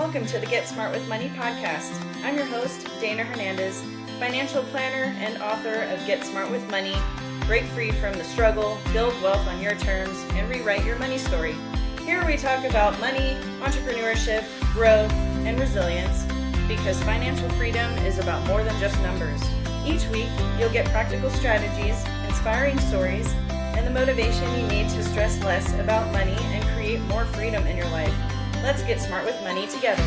Welcome to the Get Smart with Money podcast. I'm your host, Dana Hernandez, financial planner and author of Get Smart with Money, Break Free from the Struggle, Build Wealth on Your Terms, and Rewrite Your Money Story. Here we talk about money, entrepreneurship, growth, and resilience, because financial freedom is about more than just numbers. Each week, you'll get practical strategies, inspiring stories, and the motivation you need to stress less about money and create more freedom in your life. Let's get smart with money together.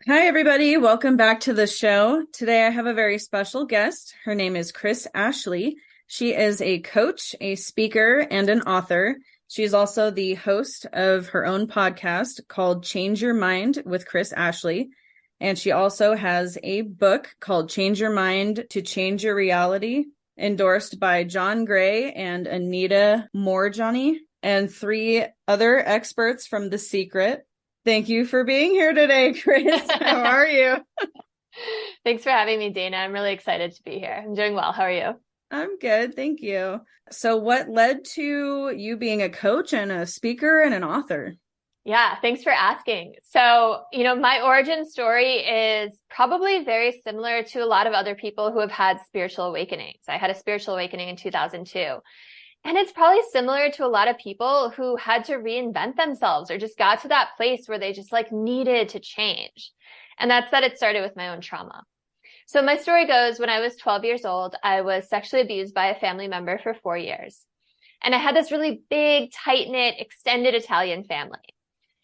Hi, everybody. Welcome back to the show. Today, I have a very special guest. Her name is Kris Ashley. She is a coach, a speaker, and an author. She's also the host of her own podcast called Change Your Mind with Kris Ashley. And she also has a book called Change Your Mind to Change Your Reality, endorsed by John Gray and Anita Moorjani, and 3 other experts from The Secret. Thank you for being here today, Kris. How are you? Thanks for having me, Dana. I'm really excited to be here. I'm doing well. How are you? I'm good. Thank you. So what led to you being a coach and a speaker and an author? Yeah, thanks for asking. So, my origin story is probably very similar to a lot of other people who have had spiritual awakenings. I had a spiritual awakening in 2002. And it's probably similar to a lot of people who had to reinvent themselves or just got to that place where they just needed to change. And that's that it started with my own trauma. So my story goes, when I was 12 years old, I was sexually abused by a family member for 4 years. And I had this really big, tight-knit, extended Italian family.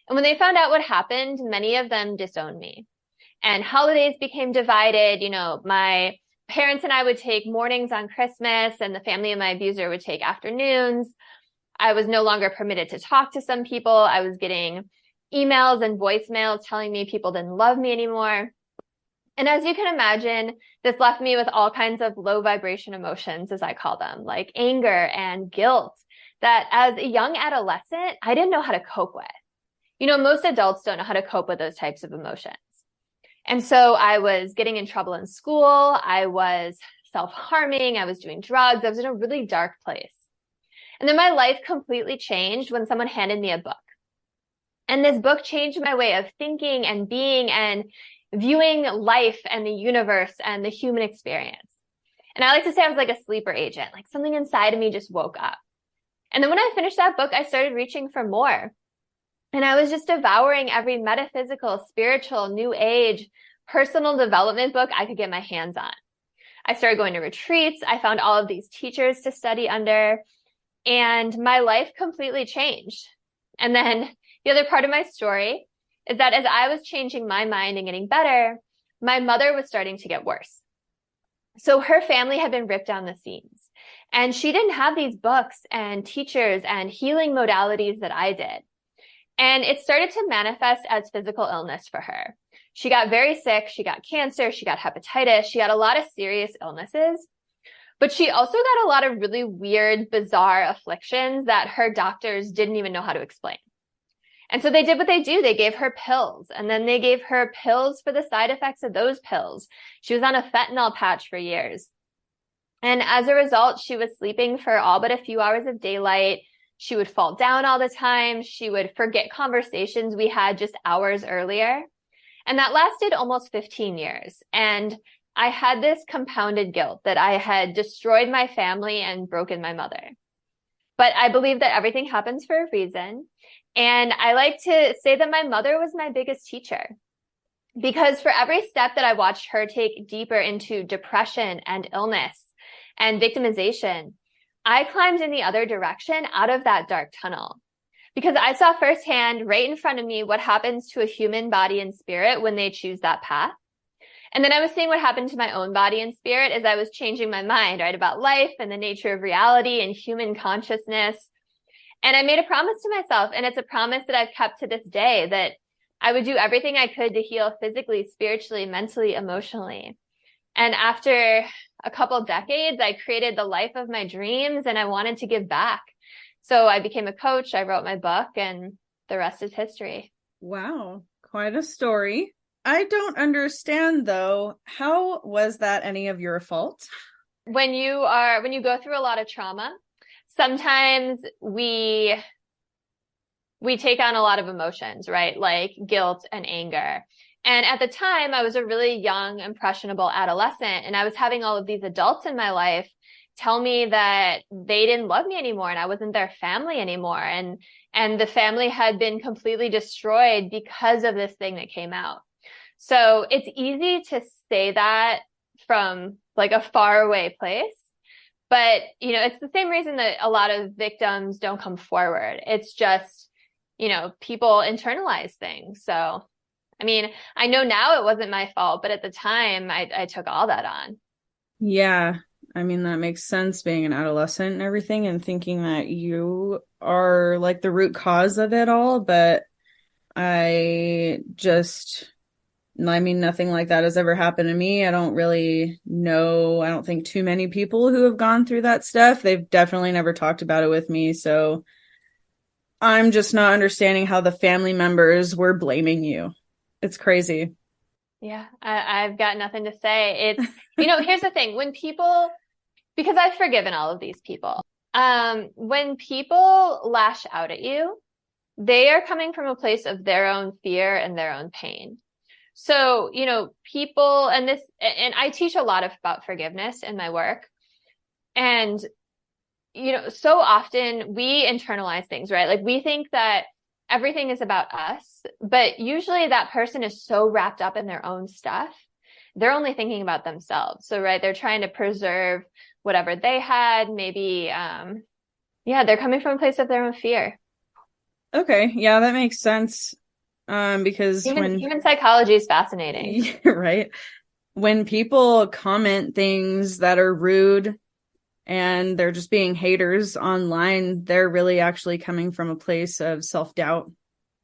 And when they found out what happened, many of them disowned me. And holidays became divided. My parents and I would take mornings on Christmas, and the family of my abuser would take afternoons. I was no longer permitted to talk to some people. I was getting emails and voicemails telling me people didn't love me anymore. And as you can imagine, this left me with all kinds of low vibration emotions, as I call them, like anger and guilt, that as a young adolescent, I didn't know how to cope with. Most adults don't know how to cope with those types of emotions. And so I was getting in trouble in school. I was self-harming. I was doing drugs. I was in a really dark place. And then my life completely changed when someone handed me a book. And this book changed my way of thinking and being and viewing life and the universe and the human experience. And I like to say I was like a sleeper agent, like something inside of me just woke up. And then when I finished that book, I started reaching for more. And I was just devouring every metaphysical, spiritual, new age, personal development book I could get my hands on. I started going to retreats. I found all of these teachers to study under, and my life completely changed. And then the other part of my story is that as I was changing my mind and getting better, my mother was starting to get worse. So her family had been ripped down the seams, and she didn't have these books and teachers and healing modalities that I did. And it started to manifest as physical illness for her. She got very sick. She got cancer. She got hepatitis. She had a lot of serious illnesses. But she also got a lot of really weird, bizarre afflictions that her doctors didn't even know how to explain. And so they did what they do. They gave her pills, and then they gave her pills for the side effects of those pills. She was on a fentanyl patch for years. And as a result, she was sleeping for all but a few hours of daylight. She would fall down all the time. She would forget conversations we had just hours earlier. And that lasted almost 15 years. And I had this compounded guilt that I had destroyed my family and broken my mother. But I believe that everything happens for a reason. And I like to say that my mother was my biggest teacher, because for every step that I watched her take deeper into depression and illness and victimization, I climbed in the other direction out of that dark tunnel, because I saw firsthand right in front of me what happens to a human body and spirit when they choose that path. And then I was seeing what happened to my own body and spirit as I was changing my mind, right, about life and the nature of reality and human consciousness. And I made a promise to myself, and it's a promise that I've kept to this day, that I would do everything I could to heal physically, spiritually, mentally, emotionally. And after a couple decades, I created the life of my dreams, and I wanted to give back. So I became a coach, I wrote my book, and the rest is history. Wow, quite a story. I don't understand, though, how was that any of your fault? When you go through a lot of trauma, sometimes we we take on a lot of emotions, right? Like guilt and anger. And at the time, I was a really young, impressionable adolescent, and I was having all of these adults in my life tell me that they didn't love me anymore and I wasn't their family anymore. And the family had been completely destroyed because of this thing that came out. So it's easy to say that from like a faraway place. But, it's the same reason that a lot of victims don't come forward. It's just, people internalize things. So, I mean, I know now it wasn't my fault, but at the time I took all that on. Yeah. I mean, that makes sense being an adolescent and everything and thinking that you are like the root cause of it all. But nothing like that has ever happened to me. I don't really know. I don't think too many people who have gone through that stuff. They've definitely never talked about it with me. So I'm just not understanding how the family members were blaming you. It's crazy. Yeah, I've got nothing to say. It's, here's the thing. Because I've forgiven all of these people, when people lash out at you, they are coming from a place of their own fear and their own pain. So, people, and I teach a lot about forgiveness in my work. And, so often we internalize things, right? Like we think that everything is about us, but usually that person is so wrapped up in their own stuff. They're only thinking about themselves. So, right, they're trying to preserve whatever they had. Maybe, they're coming from a place of their own fear. Okay. Yeah, that makes sense. Because human psychology is fascinating. Right. When people comment things that are rude and they're just being haters online, they're really actually coming from a place of self-doubt.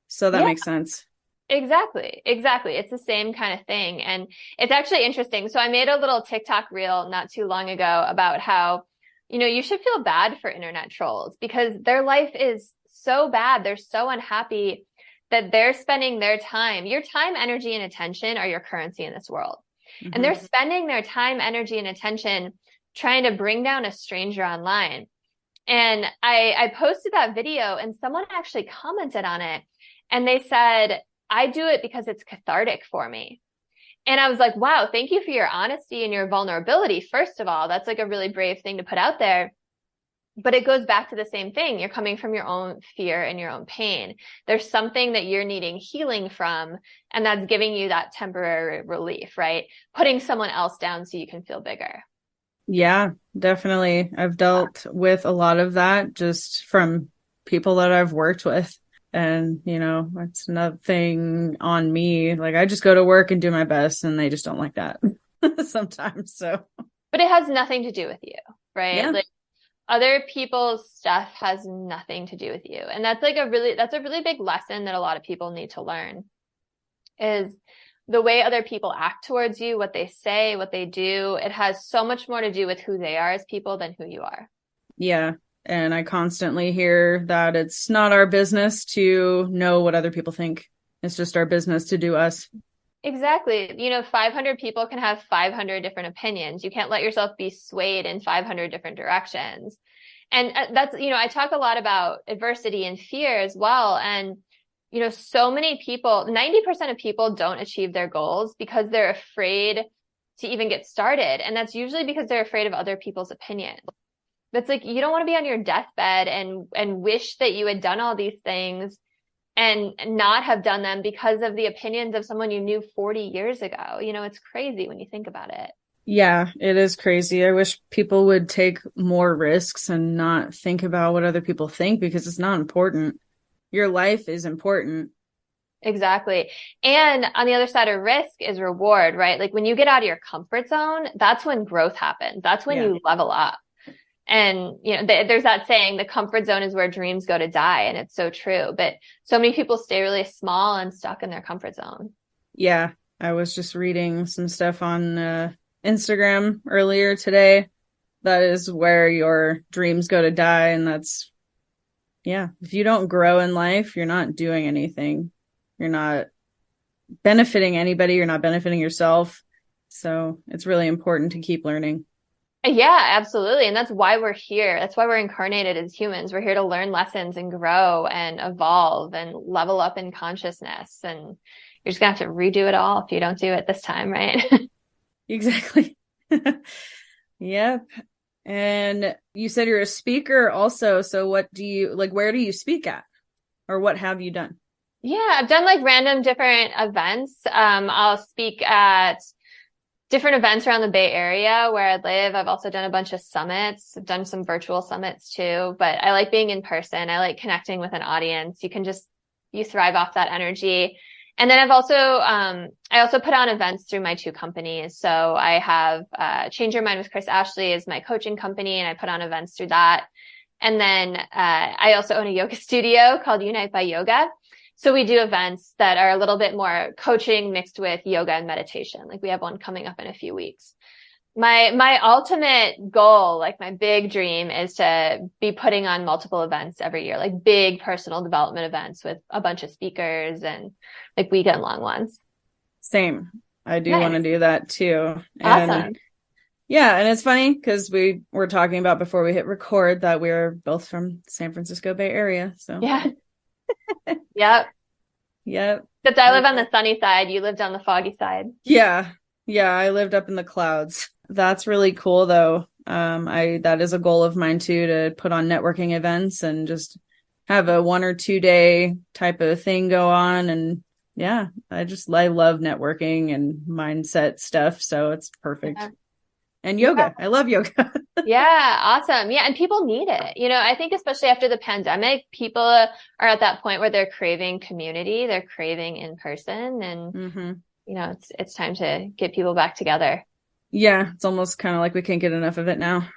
So that makes sense. Exactly. It's the same kind of thing. And it's actually interesting. So I made a little TikTok reel not too long ago about how, you should feel bad for internet trolls because their life is so bad. They're so unhappy that they're spending their time, your time, energy, and attention are your currency in this world. Mm-hmm. And they're spending their time, energy, and attention trying to bring down a stranger online. And I posted that video and someone actually commented on it. And they said, I do it because it's cathartic for me. And I was like, wow, thank you for your honesty and your vulnerability. First of all, that's like a really brave thing to put out there. But it goes back to the same thing. You're coming from your own fear and your own pain. There's something that you're needing healing from, and that's giving you that temporary relief, right? Putting someone else down so you can feel bigger. Yeah, definitely. I've dealt with a lot of that just from people that I've worked with. And, it's nothing on me. Like, I just go to work and do my best, and they just don't like that sometimes. So, but it has nothing to do with you, right? Yeah. Like, other people's stuff has nothing to do with you. And that's a really big lesson that a lot of people need to learn is the way other people act towards you, what they say, what they do. It has so much more to do with who they are as people than who you are. Yeah. And I constantly hear that it's not our business to know what other people think. It's just our business to do us. Exactly. 500 people can have 500 different opinions. You can't let yourself be swayed in 500 different directions. And that's, I talk a lot about adversity and fear as well. And, so many people, 90% of people don't achieve their goals because they're afraid to even get started. And that's usually because they're afraid of other people's opinions. It's like, you don't want to be on your deathbed and wish that you had done all these things and not have done them because of the opinions of someone you knew 40 years ago. It's crazy when you think about it. Yeah, it is crazy. I wish people would take more risks and not think about what other people think because it's not important. Your life is important. Exactly. And on the other side of risk is reward, right? Like when you get out of your comfort zone, that's when growth happens. That's when you level up. And, there's that saying, the comfort zone is where dreams go to die. And it's so true. But so many people stay really small and stuck in their comfort zone. Yeah. I was just reading some stuff on Instagram earlier today. That is where your dreams go to die. And that's, if you don't grow in life, you're not doing anything. You're not benefiting anybody. You're not benefiting yourself. So it's really important to keep learning. Yeah, absolutely. And that's why we're here. That's why we're incarnated as humans. We're here to learn lessons and grow and evolve and level up in consciousness. And you're just gonna have to redo it all if you don't do it this time, right? Exactly. Yep. And you said you're a speaker also. So what do you like? Where do you speak at? Or what have you done? Yeah, I've done like random different events. I'll speak at different events around the Bay Area where I live. I've also done a bunch of summits. I've done some virtual summits too, but I like being in person. I like connecting with an audience. You thrive off that energy. And then I also put on events through my two companies. So I have, Change Your Mind with Kris Ashley is my coaching company, and I put on events through that. And then, I also own a yoga studio called Unite by Yoga. So we do events that are a little bit more coaching mixed with yoga and meditation. Like we have one coming up in a few weeks. My ultimate goal, like my big dream, is to be putting on multiple events every year, like big personal development events with a bunch of speakers and like weekend long ones. Same. I do Nice. want to do that too. Awesome. And yeah, and it's funny because we were talking about before we hit record that we're both from San Francisco Bay Area. So Yeah. Yep. Yep. Except I live on the sunny side. You lived on the foggy side. Yeah. Yeah. I lived up in the clouds. That's really cool though. That is a goal of mine too, to put on networking events and just have a 1 or 2 day type of thing go on. And yeah, I love networking and mindset stuff. So it's perfect. Yeah. And yoga. I love yoga. Yeah, awesome. Yeah, and people need it. I think especially after the pandemic, people are at that point where they're craving community, they're craving in person, and it's time to get people back together. Yeah, it's almost kind of like we can't get enough of it now.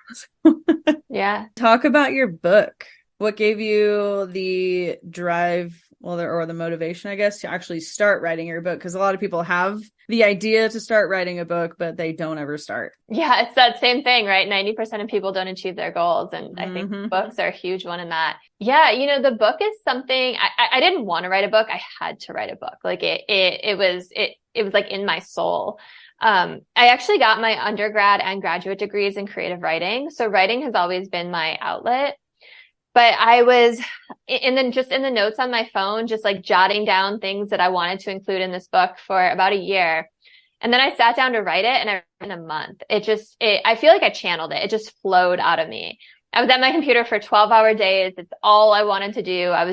Yeah. Talk about your book. What gave you the drive, or the motivation, I guess, to actually start writing your book? Because a lot of people have the idea to start writing a book, but they don't ever start. Yeah, it's that same thing, right? 90% of people don't achieve their goals. And I think books are a huge one in that. Yeah, the book is something I didn't want to write a book. I had to write a book. Like it was like in my soul. I actually got my undergrad and graduate degrees in creative writing. So writing has always been my outlet. But I was in the notes on my phone, just like jotting down things that I wanted to include in this book for about a year. And then I sat down to write it, and in a month, I feel like I channeled it. It just flowed out of me. I was at my computer for 12-hour days. It's all I wanted to do. I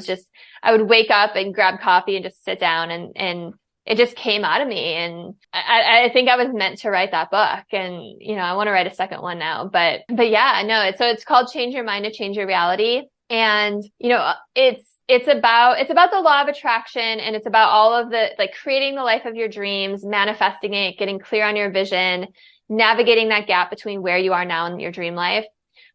would wake up and grab coffee and just sit down, and it just came out of me. And I think I was meant to write that book. And, I want to write a second one now, but yeah, no, it's called Change Your Mind to Change Your Reality. And, it's about the law of attraction, and it's about all of the, like, creating the life of your dreams, manifesting it, getting clear on your vision, navigating that gap between where you are now and your dream life.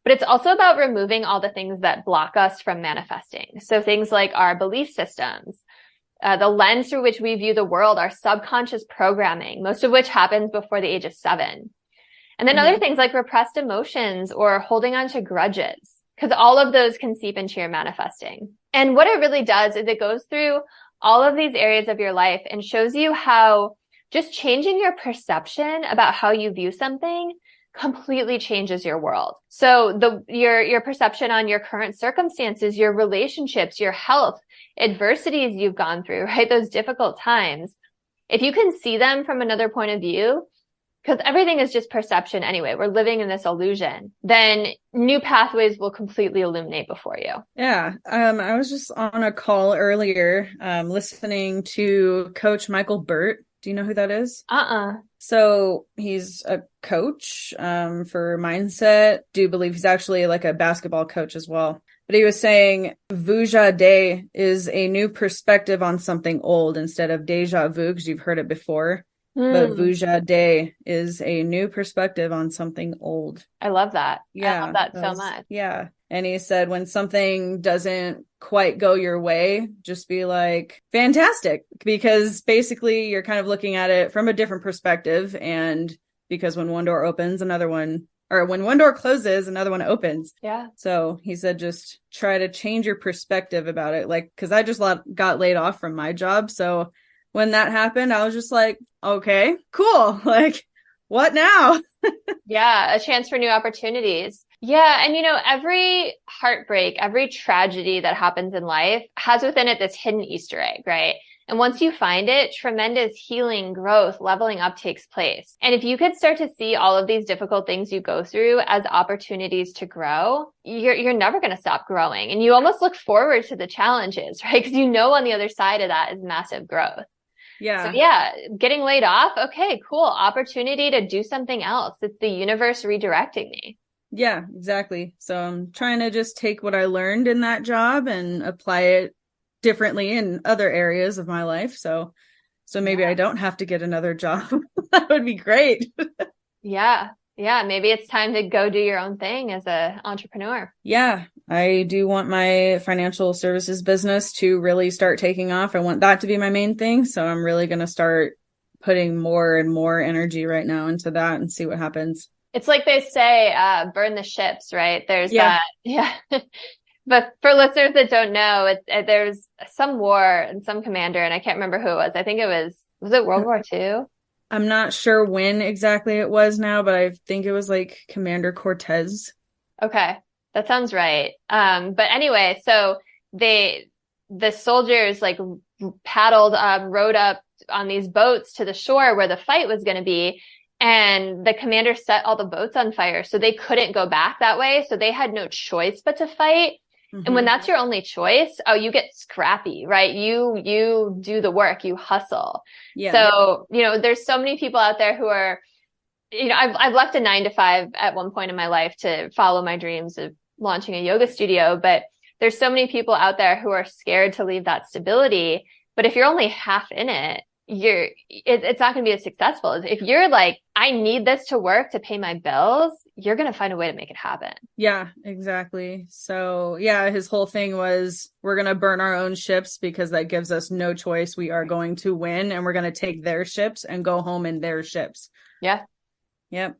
But it's also about removing all the things that block us from manifesting. So things like our belief systems, the lens through which we view the world, our subconscious programming, most of which happens before the age of 7. And then other things like repressed emotions or holding on to grudges, because all of those can seep into your manifesting. And what it really does is it goes through all of these areas of your life and shows you how just changing your perception about how you view something completely changes your world. So your perception on your current circumstances, your relationships, your health, adversities you've gone through, right? Those difficult times. If you can see them from another point of view, because everything is just perception anyway, we're living in this illusion, then new pathways will completely illuminate before you. Yeah. I was just on a call earlier, listening to Coach Michael Burt. Do you know who that is? So he's a coach, for mindset. Do believe he's actually like a basketball coach as well. But he was saying Vuja De is a new perspective on something old instead of deja vu, because you've heard it before. But Vuja De is a new perspective on something old. I love that. Yeah. I love that so much. Yeah. And he said, when something doesn't quite go your way, just be like, fantastic. Because basically you're kind of looking at it from a different perspective. And because when one door opens, when one door closes, another one opens. Yeah. So he said, just try to change your perspective about it. Like, cause I just got laid off from my job. So when that happened, I was just like, okay, cool. Like, what now? Yeah, a chance for new opportunities. Yeah, and every heartbreak, every tragedy that happens in life has within it this hidden Easter egg, right? And once you find it, tremendous healing, growth, leveling up takes place. And if you could start to see all of these difficult things you go through as opportunities to grow, you're never going to stop growing. And you almost look forward to the challenges, right? Because on the other side of that is massive growth. Yeah. So yeah, getting laid off. Okay, cool. Opportunity to do something else. It's the universe redirecting me. Yeah, exactly. So I'm trying to just take what I learned in that job and apply it differently in other areas of my life. So maybe I don't have to get another job. That would be great. Yeah. Yeah. Maybe it's time to go do your own thing as an entrepreneur. Yeah, I do want my financial services business to really start taking off. I want that to be my main thing. So I'm really going to start putting more and more energy right now into that and see what happens. It's like they say, burn the ships, right? There's that. Yeah. But for listeners that don't know, there's some war and some commander, and I can't remember who it was. I think was it World War II? I'm not sure when exactly it was now, but I think it was like Commander Cortez. Okay. That sounds right. But anyway, so the soldiers like paddled, rowed up on these boats to the shore where the fight was going to be. And the commander set all the boats on fire. So they couldn't go back that way. So they had no choice but to fight. Mm-hmm. And when that's your only choice, you get scrappy, right? You do the work, you hustle. Yeah. So, there's so many people out there who are, I've left a 9 to 5 at one point in my life to follow my dreams of launching a yoga studio, but there's so many people out there who are scared to leave that stability. But if you're only half in it, it's not going to be as successful. If you're like, I need this to work to pay my bills, you're going to find a way to make it happen. Yeah, exactly. So yeah, his whole thing was, we're going to burn our own ships because that gives us no choice. We are going to win, and we're going to take their ships and go home in their ships. Yeah. Yep.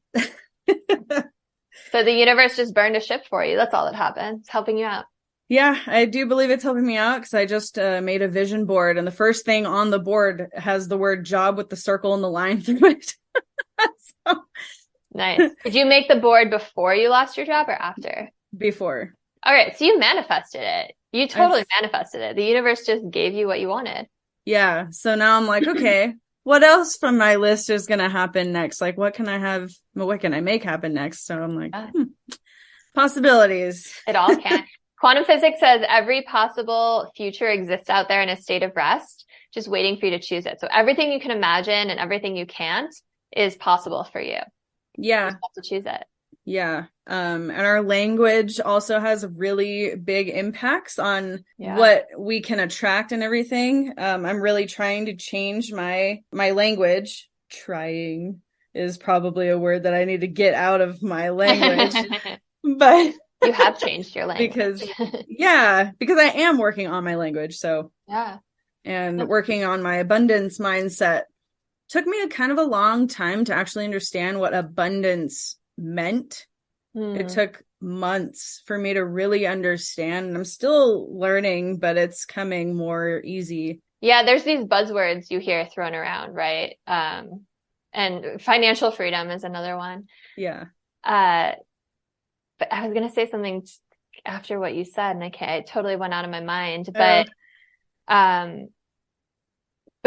So the universe just burned a ship for you. That's all that happened. It's helping you out. Yeah, I do believe it's helping me out because I just made a vision board, and the first thing on the board has the word job with the circle and the line through it. So, nice. Did you make the board before you lost your job or after? Before. All right. So you manifested it. You totally manifested it. The universe just gave you what you wanted. Yeah. So now I'm like, okay, what else from my list is going to happen next? Like, what can I make happen next? So I'm like, possibilities. It all can. Quantum physics says every possible future exists out there in a state of rest, just waiting for you to choose it. So everything you can imagine and everything you can't is possible for you. Yeah. You just have to choose it. Yeah. And our language also has really big impacts on what we can attract and everything. I'm really trying to change my language. Trying is probably a word that I need to get out of my language. But you have changed your language. because I am working on my language. So yeah. And working on my abundance mindset took me a kind of a long time to actually understand what abundance meant. It took months for me to really understand. And I'm still learning, but it's coming more easy. Yeah, there's these buzzwords you hear thrown around, right? And financial freedom is another one. Yeah. But I was going to say something after what you said, and it totally went out of my mind. But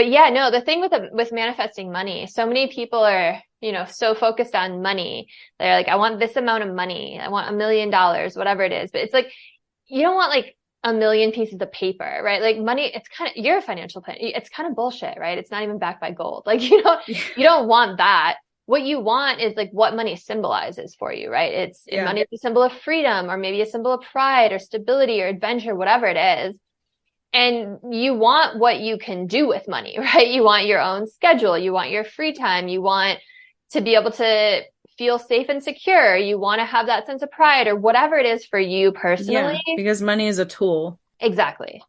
yeah, no, the thing with manifesting money, so many people are, so focused on money. They're like, I want this amount of money. I want $1 million, whatever it is. But it's like, you don't want like 1 million pieces of paper, right? Like money, it's you're a financial plan. It's kind of bullshit, right? It's not even backed by gold. Like, you don't want that. What you want is like what money symbolizes for you, right? Money is a symbol of freedom, or maybe a symbol of pride or stability or adventure, whatever it is. And you want what you can do with money, right? You want your own schedule. You want your free time. You want to be able to feel safe and secure. You want to have that sense of pride or whatever it is for you personally. Yeah, because money is a tool. Exactly.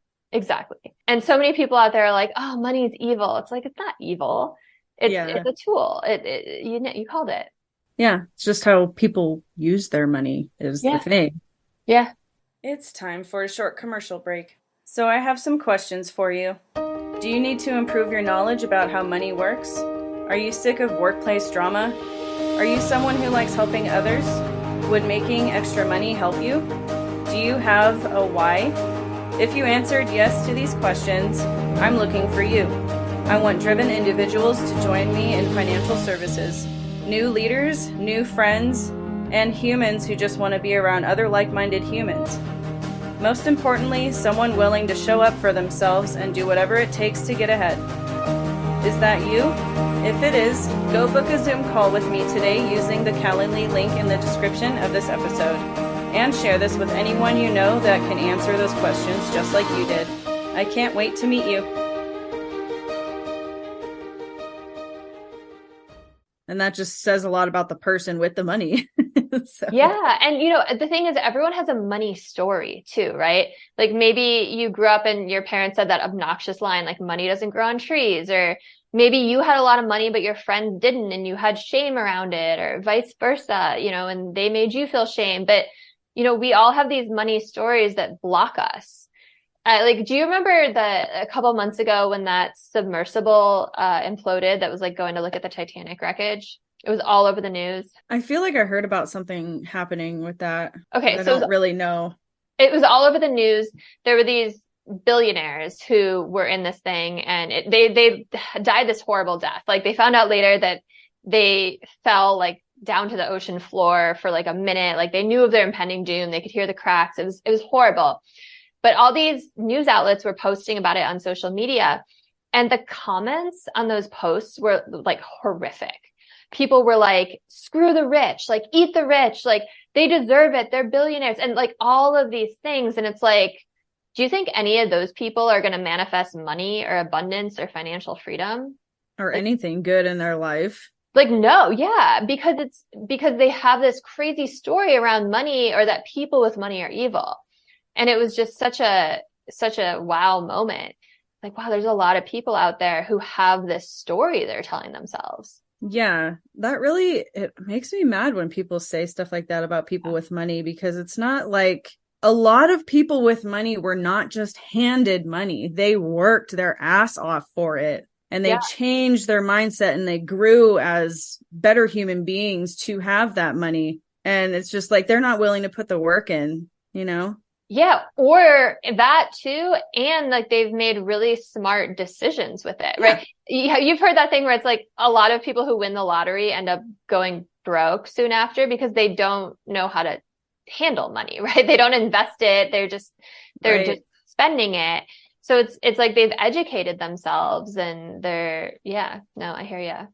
And so many people out there are like, oh, money is evil. It's like, it's not evil. It's a tool. You called it. Yeah. It's just how people use their money is the thing. Yeah. It's time for a short commercial break. So I have some questions for you. Do you need to improve your knowledge about how money works? Are you sick of workplace drama? Are you someone who likes helping others? Would making extra money help you? Do you have a why? If you answered yes to these questions, I'm looking for you. I want driven individuals to join me in financial services. New leaders, new friends, and humans who just want to be around other like-minded humans. Most importantly, someone willing to show up for themselves and do whatever it takes to get ahead. Is that you? If it is, go book a Zoom call with me today using the Calendly link in the description of this episode. And share this with anyone you know that can answer those questions just like you did. I can't wait to meet you. And that just says a lot about the person with the money. So. Yeah. And the thing is, everyone has a money story too, right? Like maybe you grew up and your parents said that obnoxious line, like money doesn't grow on trees, or maybe you had a lot of money, but your friend didn't, and you had shame around it, or vice versa, and they made you feel shame. But, we all have these money stories that block us. Do you remember a couple months ago when that submersible imploded that was like going to look at the Titanic wreckage? It was all over the news. I feel like I heard about something happening with that. Okay, I don't really know. It was all over the news. There were these billionaires who were in this thing, and they died this horrible death. Like they found out later that they fell like down to the ocean floor for like a minute. Like they knew of their impending doom. They could hear the cracks. It was horrible. But all these news outlets were posting about it on social media, and the comments on those posts were like horrific. People were like, screw the rich, like eat the rich, like they deserve it. They're billionaires, and like all of these things. And it's like, do you think any of those people are going to manifest money or abundance or financial freedom? Or anything good in their life? Like, no. Yeah. Because they have this crazy story around money, or that people with money are evil. And it was just such a wow moment. Like, wow, there's a lot of people out there who have this story they're telling themselves. Yeah, it makes me mad when people say stuff like that about people with money, because it's not like a lot of people with money were not just handed money. They worked their ass off for it, and they changed their mindset, and they grew as better human beings to have that money. And it's just like, they're not willing to put the work in, Yeah, or that too, and like they've made really smart decisions with it, right? You've heard that thing where it's like a lot of people who win the lottery end up going broke soon after because they don't know how to handle money, right? They don't invest it. They're just spending it. So it's like they've educated themselves, and I hear you.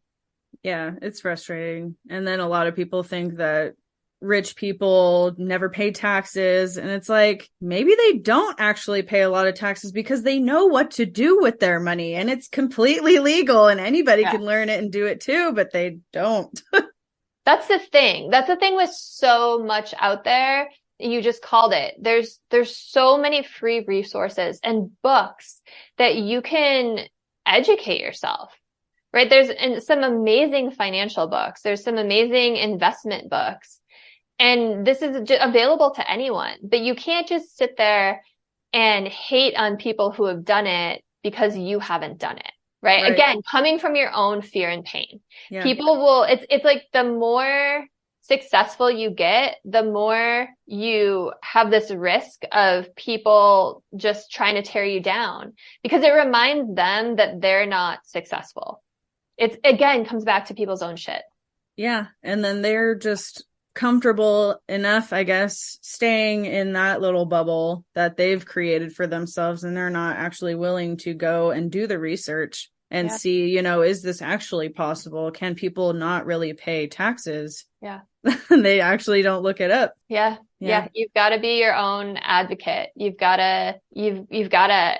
Yeah, it's frustrating. And then a lot of people think that rich people never pay taxes. And it's like, maybe they don't actually pay a lot of taxes because they know what to do with their money, and it's completely legal and anybody can learn it and do it too, but they don't. That's the thing. That's the thing with so much out there. You just called it. There's so many free resources and books that you can educate yourself, right? There's some amazing financial books. There's some amazing investment books. And this is available to anyone, but you can't just sit there and hate on people who have done it because you haven't done it, right? Again, coming from your own fear and pain. Yeah. It's like the more successful you get, the more you have this risk of people just trying to tear you down, because it reminds them that they're not successful. It's, again, comes back to people's own shit. Yeah. And then they're just comfortable enough, I guess, staying in that little bubble that they've created for themselves, and they're not actually willing to go and do the research and see, is this actually possible? Can people not really pay taxes? Yeah. They actually don't look it up. Yeah. You've got to be your own advocate. You've got to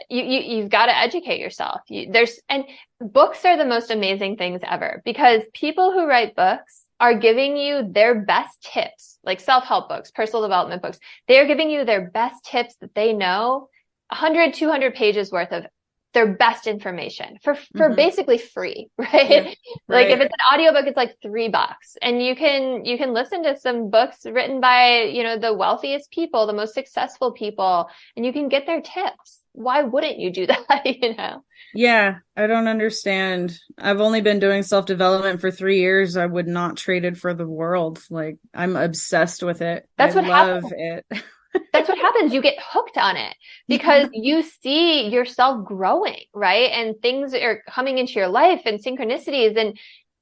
educate yourself. And books are the most amazing things ever, because people who write books are giving you their best tips, like self-help books, personal development books. They're giving you their best tips that they know, 100, 200 pages worth of their best information for basically free, right? Yeah, Like right. if it's an audiobook, it's like $3 and you can listen to some books written by, the wealthiest people, the most successful people, and you can get their tips. Why wouldn't you do that? Yeah, I don't understand. I've only been doing self-development for 3 years. I would not trade it for the world. Like, I'm obsessed with it. I That's what love happens. it. That's what happens. You get hooked on it because you see yourself growing, right? And things are coming into your life and synchronicities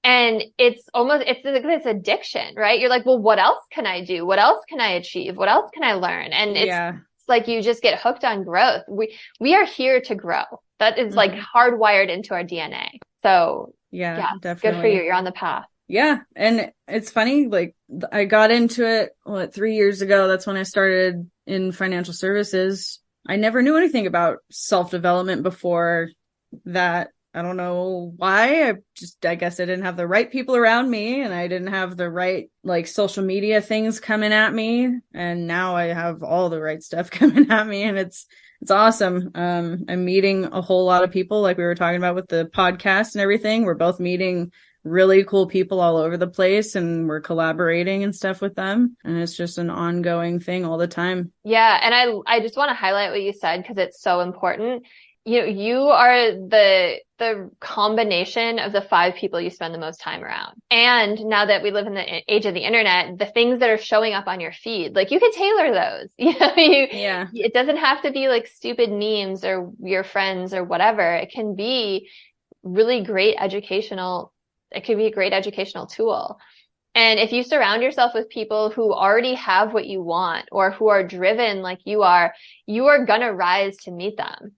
and it's like this addiction, right? You're like, well, what else can I do? What else can I achieve? What else can I learn? And it's like you just get hooked on growth. We are here to grow. That is like hardwired into our DNA. So yeah, definitely. Good for you. You're on the path. Yeah. And it's funny, like I got into it, 3 years ago. That's when I started in financial services. I never knew anything about self-development before that. I don't know why. I guess I didn't have the right people around me and I didn't have the right like social media things coming at me. And now I have all the right stuff coming at me and it's awesome. I'm meeting a whole lot of people like we were talking about with the podcast and everything. We're both meeting really cool people all over the place and we're collaborating and stuff with them. And it's just an ongoing thing all the time. Yeah. And I just want to highlight what you said because it's so important. You are the combination of the 5 people you spend the most time around. And now that we live in the age of the internet, the things that are showing up on your feed, like you can tailor those. It doesn't have to be like stupid memes or your friends or whatever. It can be really great educational. It could be a great educational tool. And if you surround yourself with people who already have what you want or who are driven like you are going to rise to meet them.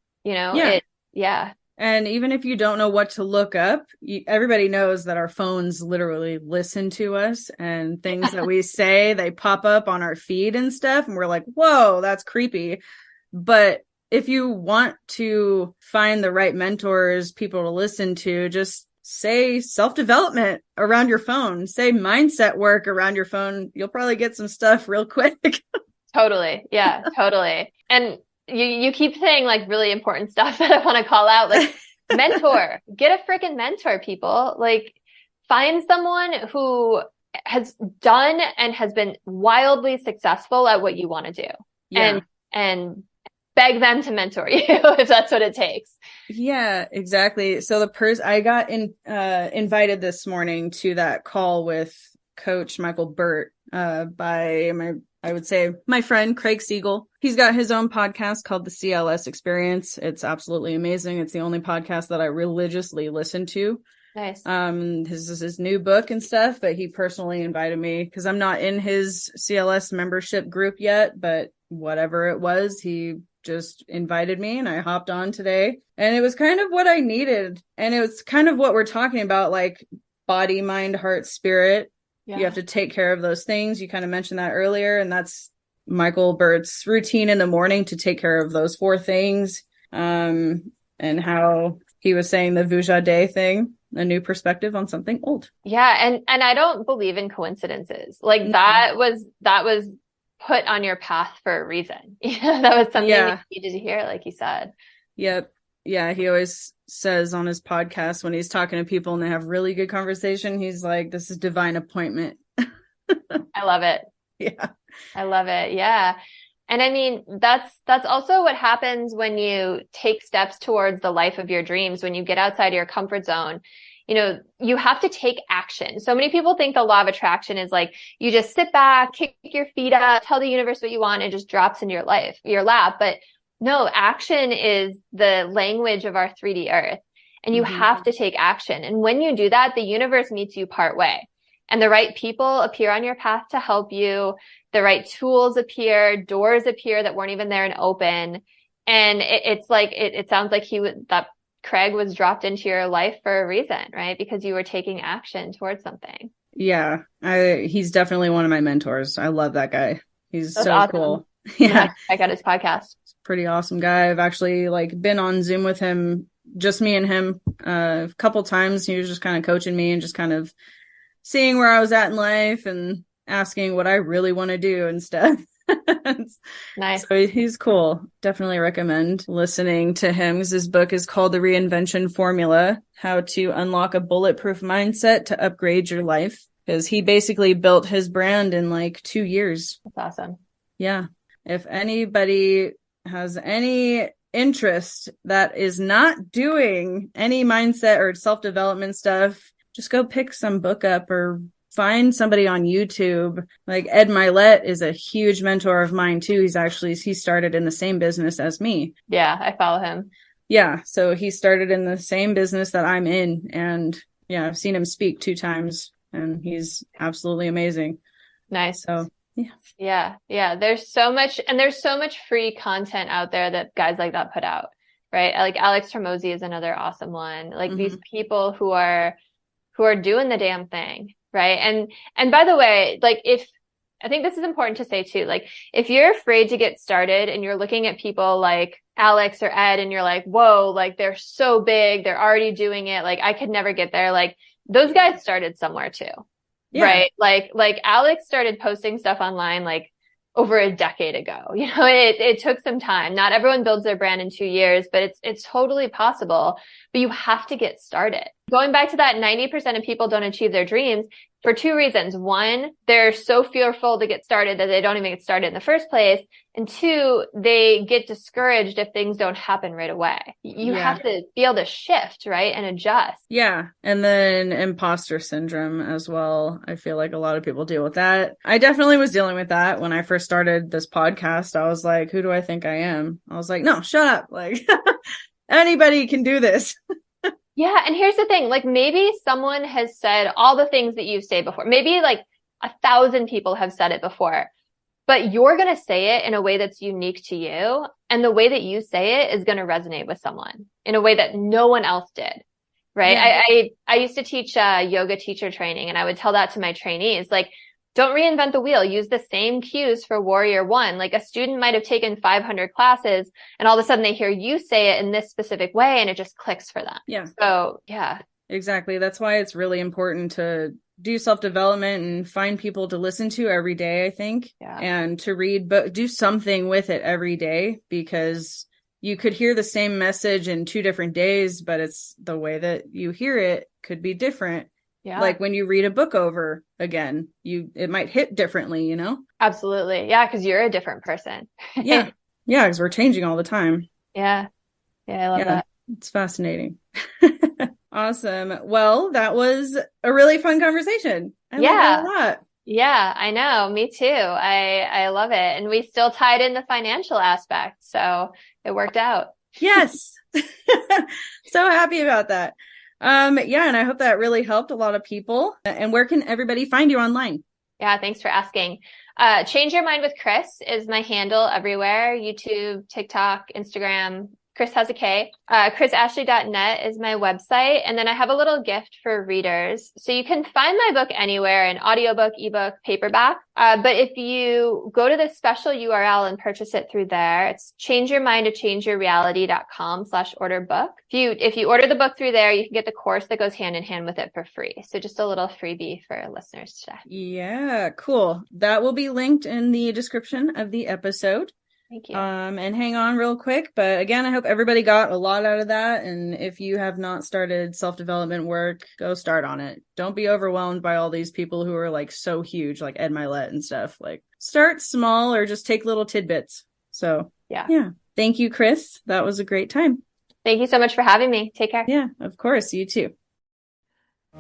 And even if you don't know what to look up, everybody knows that our phones literally listen to us and things that we say, they pop up on our feed and stuff. And we're like, whoa, that's creepy. But if you want to find the right mentors, people to listen to, just say self-development around your phone, say mindset work around your phone. You'll probably get some stuff real quick. Totally. Yeah, totally. And you keep saying like really important stuff that I want to call out, like mentor, get a freaking mentor, people. Like find someone who has done and has been wildly successful at what you want to do and beg them to mentor you if that's what it takes. Yeah, exactly. So the person I got invited this morning to that call with Coach Michael Burt by I would say my friend Craig Siegel. He's got his own podcast called the CLS Experience. It's absolutely amazing. It's the only podcast that I religiously listen to. Nice. This is his new book and stuff, but he personally invited me because I'm not in his CLS membership group yet, but whatever it was, he just invited me and I hopped on today. And it was kind of what I needed. And it was kind of what we're talking about, like body, mind, heart, spirit. Yeah. You have to take care of those things. You kind of mentioned that earlier. And that's Michael Burt's routine in the morning to take care of those 4 things. And how he was saying the Vuja Day thing, a new perspective on something old. Yeah. And I don't believe in coincidences. Like that was put on your path for a reason. That was something you needed to hear, like you said. Yep. Yeah. He always says on his podcast when he's talking to people and they have really good conversation, he's like, this is divine appointment. I love it. Yeah. I love it. Yeah. And I mean, that's also what happens when you take steps towards the life of your dreams, when you get outside of your comfort zone. You have to take action. So many people think the law of attraction is like, you just sit back, kick your feet up, tell the universe what you want, and it just drops into your lap. But no, action is the language of our 3D earth. And you have to take action. And when you do that, the universe meets you part way. And the right people appear on your path to help you. The right tools appear, doors appear that weren't even there and open. And it sounds like that Craig was dropped into your life for a reason, right? Because you were taking action towards something. Yeah. He's definitely one of my mentors. I love that guy. He's so awesome. Cool. Yeah. I got his podcast. Pretty awesome guy. I've actually been on Zoom with him, just me and him, a couple times. He was just kind of coaching me and just kind of seeing where I was at in life and asking what I really want to do and stuff. Nice. So he's cool. Definitely recommend listening to him, because his book is called The Reinvention Formula: How to Unlock a Bulletproof Mindset to Upgrade Your Life. Because he basically built his brand in like 2 years. That's awesome. Yeah. If anybody has any interest that is not doing any mindset or self-development stuff, just go pick some book up or find somebody on YouTube. Like Ed Milet is a huge mentor of mine too. He started in the same business as me. Yeah, I follow him. Yeah. So he started in the same business that I'm in. And yeah, I've seen him speak 2 times and he's absolutely amazing. Nice. So yeah. There's so much free content out there that guys like that put out, right? Like Alex Hormozi is another awesome one. Like these people who are doing the damn thing, right? And by the way, like I think this is important to say too, like if you're afraid to get started and you're looking at people like Alex or Ed and you're like, whoa, like they're so big, they're already doing it, like I could never get there. Like those guys started somewhere too. Yeah. Right. Like Alex started posting stuff online like over a decade ago. You know, it took some time. Not everyone builds their brand in 2 years, but it's totally possible, but you have to get started. Going back to that 90% of people don't achieve their dreams for 2 reasons. 1, they're so fearful to get started that they don't even get started in the first place. And 2, they get discouraged if things don't happen right away. You have to be able to shift, right? And adjust. Yeah. And then imposter syndrome as well. I feel like a lot of people deal with that. I definitely was dealing with that when I first started this podcast. I was like, who do I think I am? I was like, no, shut up. Like anybody can do this. Yeah. And here's the thing, like maybe someone has said all the things that you've said before. Maybe like 1,000 people have said it before, but you're going to say it in a way that's unique to you. And the way that you say it is going to resonate with someone in a way that no one else did. Right. Yeah. I used to teach yoga teacher training, and I would tell that to my trainees, like, don't reinvent the wheel. Use the same cues for Warrior One. Like a student might have taken 500 classes and all of a sudden they hear you say it in this specific way and it just clicks for them. Yeah. So yeah. Exactly. That's why it's really important to do self-development and find people to listen to every day, I think. Yeah. And to read, but do something with it every day, because you could hear the same message in 2 different days, but it's the way that you hear it could be different. Yeah. Like when you read a book over again, it might hit differently, you know? Absolutely. Yeah. Cause you're a different person. Yeah. Yeah. Cause we're changing all the time. Yeah. Yeah. I love that. It's fascinating. Awesome. Well, that was a really fun conversation. I love that a lot. Yeah, I know. Me too. I love it. And we still tied in the financial aspect. So it worked out. Yes. So happy about that. Yeah, and I hope that really helped a lot of people. And where can everybody find you online? Yeah, thanks for asking. Change Your Mind with Kris is my handle everywhere. YouTube, TikTok, Instagram. Kris has a K. KrisAshley.net is my website. And then I have a little gift for readers. So you can find my book anywhere, an audiobook, ebook, paperback. But if you go to this special URL and purchase it through there, it's changeyourmindtochangeyourreality.com/order book. If you order the book through there, you can get the course that goes hand in hand with it for free. So just a little freebie for listeners today. Yeah, cool. That will be linked in the description of the episode. Thank you. And hang on real quick. But again, I hope everybody got a lot out of that. And if you have not started self-development work, go start on it. Don't be overwhelmed by all these people who are like so huge, like Ed Milet and stuff. Like start small or just take little tidbits. So yeah. Thank you, Kris. That was a great time. Thank you so much for having me. Take care. Yeah, of course. You too.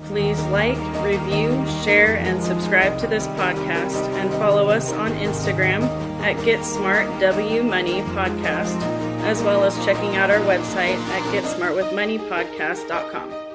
Please like, review, share, and subscribe to this podcast, and follow us on Instagram at GetSmartWMoneyPodcast, as well as checking out our website at GetSmartWithMoneyPodcast.com.